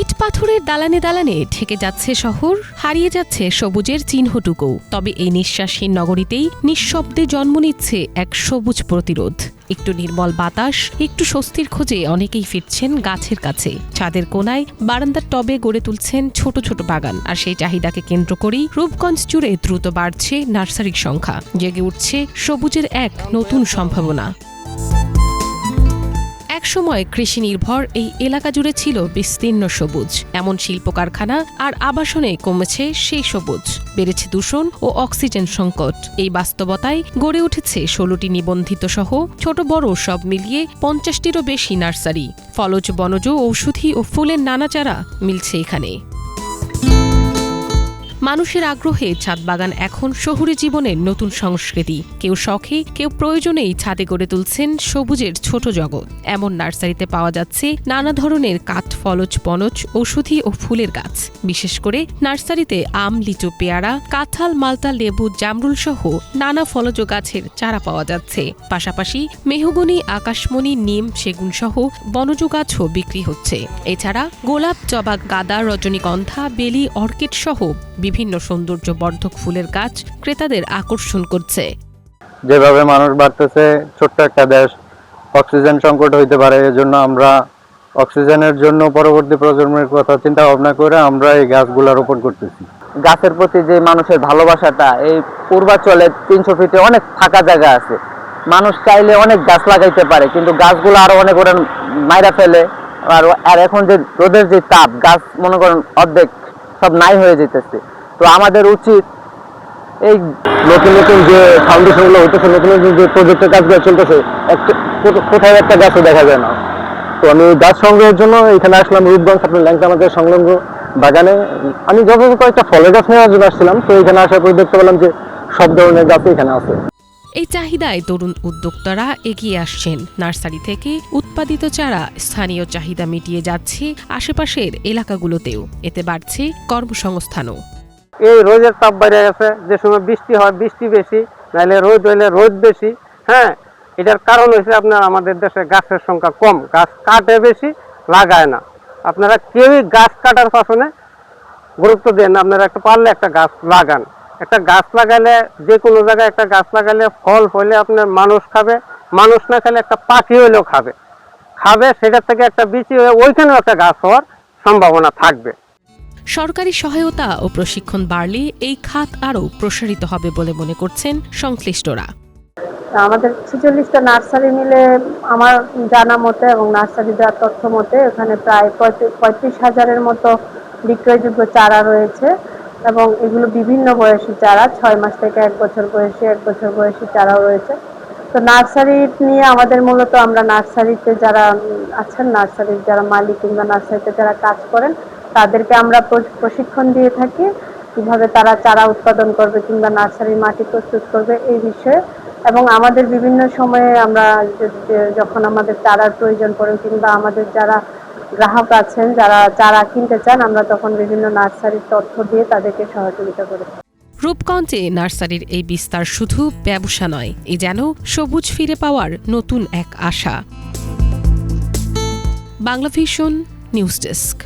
ইট পাথরের দালানে দালানে ঠেকে যাচ্ছে শহর, হারিয়ে যাচ্ছে সবুজের চিহ্নটুকু। তবে এই নিঃশ্বাসহীন নগরীতেই নিঃশব্দে জন্ম নিচ্ছে এক সবুজ প্রতিরোধ। একটু নির্মল বাতাস, একটু স্বস্তির খোঁজে অনেকেই ফিরছেন গাছের কাছে। ছাদের কোনায়, বারান্দার টবে গড়ে তুলছেন ছোট ছোট বাগান। আর সেই চাহিদাকে কেন্দ্র করেই রূপগঞ্জ জুড়ে দ্রুত বাড়ছে নার্সারির সংখ্যা। জেগে উঠছে সবুজের এক নতুন সম্ভাবনা। একসময় কৃষি নির্ভর এই এলাকা জুড়ে ছিল বিস্তীর্ণ সবুজ। এমন শিল্প কারখানা আর আবাসনে কমেছে সেই সবুজ, বেড়েছে দূষণ ও অক্সিজেন সংকট। এই বাস্তবতায় গড়ে উঠেছে 16টি নিবন্ধিত সহ ছোট বড় সব মিলিয়ে 50টিরও বেশি নার্সারি। ফলজ, বনজ, ঔষধি ও ফুলের নানা চারা মিলছে এখানে। মানুষের আগ্রহে ছাদ বাগান এখন শহুরে জীবনের নতুন সংস্কৃতি। কেউ শখে, কেউ প্রয়োজনেই ছাদে গড়ে তুলছেন সবুজের ছোট জগৎ। এমন নার্সারিতে পাওয়া যাচ্ছে নানা ধরনের কাঠ, ফলজ, বনজ, ঔষধি ও ফুলের গাছ। বিশেষ করে নার্সারিতে আম, লিচু, পেয়ারা, কাঁঠাল, মালতা, লেবু, জামরুল সহ নানা ফলজ গাছের চারা পাওয়া যাচ্ছে। পাশাপাশি মেহগনি, আকাশমণি, নিম, সেগুন সহ বনজ গাছও বিক্রি হচ্ছে। এছাড়া গোলাপ, জবা, গাঁদা, রজনীগন্ধা, বেলি, অর্কিড সহ বিভিন্ন সৌন্দর্যবর্ধক ফুলের গাছ ক্রেতাদের আকর্ষণ করছে। যেভাবে মানুষ বাড়তেছে, ছোট্ট একটা দেশ, অক্সিজেন সংকট হইতে পারে। এজন্য আমরা অক্সিজেনের জন্য পরবর্তী প্রজন্মের কথা চিন্তা ভাবনা করে আমরা এই গাছগুলা রোপণ করতেছি। গাছের প্রতি যে মানুষের ভালোবাসাটা, এই পূর্বাঞ্চলে 300 ফিটে অনেক ফাঁকা জায়গা আছে, মানুষ চাইলে অনেক গাছ লাগাইতে পারে, কিন্তু গাছগুলো আরো অনেক ওরা মাইরা ফেলে। আর এখন যে রোদের যে তাপ, গাছ মনে করেন অর্ধেক সব নাই হয়ে যেতেছে। তো আমাদের উচিত এই নতুন নতুন যে ফাউন্ডেশনগুলো হইতেছে, নতুন নতুন যে প্রজেক্টের কাজগুলো চলতেছে, কোথাও একটা গাছও দেখা যায় না। তো আমি গাছ সংগ্রহের জন্য এখানে আসলাম রূপগঞ্জ, আপনার ল্যাংটা আমাদের সংলগ্ন বাগানে। আমি যথাযথ একটা ফলের গাছ নেওয়ার জন্য আসছিলাম। তো এখানে আসার পর দেখতে পেলাম যে সব ধরনের গাছ এখানে আছে। এই চাহিদায় তরুণ উদ্যোক্তারা এগিয়ে আসছেন। নার্সারি থেকে উৎপাদিত চারা স্থানীয় চাহিদা মিটিয়ে যাচ্ছে আশেপাশের এলাকাগুলোতেও। এতে বাড়ছে কর্মসংস্থানও। এই রোদের তাপ বেড়ে গেছে, যে সময় বৃষ্টি হয় বৃষ্টি বেশি, নাহলে রোদ হইলে রোদ বেশি। হ্যাঁ, এটার কারণ হচ্ছে আপনার আমাদের দেশে গাছের সংখ্যা কম, গাছ কাটে বেশি, লাগায় না। আপনারা কেউই গাছ কাটার পাশনে গুরুত্ব দেন না। আপনারা পারলে একটা গাছ লাগান। একটা গাছ লাগালে, যে কোনো জায়গায় একটা গাছ লাগালে ফল হইলে আপনার মানুষ খাবে, মানুষ না খেলে একটা পাখি হইলেও খাবে, সেটার থেকে একটা বিচি হয়ে ওইখানেও একটা গাছ হওয়ার সম্ভাবনা থাকবে। সরকারি সহায়তা ও প্রশিক্ষণ বাড়লে এই খাত আরও প্রসারিত হবে বলে মনে করছেন সংশ্লিষ্টরা। আমাদের 46টা নার্সারি মিলে আমার জানা মতে এবং নার্সারি দেওয়ার তথ্য মতে এখানে প্রায় 35,000-এর মতো বিক্রয়যোগ্য চারা রয়েছে এবং এগুলো বিভিন্ন বয়সী চারা, 6 মাস থেকে 1 বছর বয়সী, 1 বছর বয়সী চারাও রয়েছে। তো নার্সারি নিয়ে আমাদের মূলত আমরা নার্সারিতে যারা আছেন, নার্সারির যারা মালিক কিংবা নার্সারিতে যারা কাজ করেন, তাদেরকে আমরা প্রশিক্ষণ দিয়ে থাকি কিভাবে তারা চারা উৎপাদন করবে কিংবা নার্সারির মাটি প্রস্তুত করবে এই বিষয়ে। এবং আমাদের বিভিন্ন সময়ে আমরা যখন আমাদের চারার প্রয়োজন পড়ে কিংবা আমাদের যারা গ্রাহক আছেন যারা চারা কিনতে চান, আমরা তখন বিভিন্ন নার্সারির তথ্য দিয়ে তাদেরকে সহযোগিতা করি। রূপগঞ্জে নার্সারির এই বিস্তার শুধু ব্যবসা নয়, এ যেন সবুজ ফিরে পাওয়ার নতুন এক আশা। Banglavision news desk.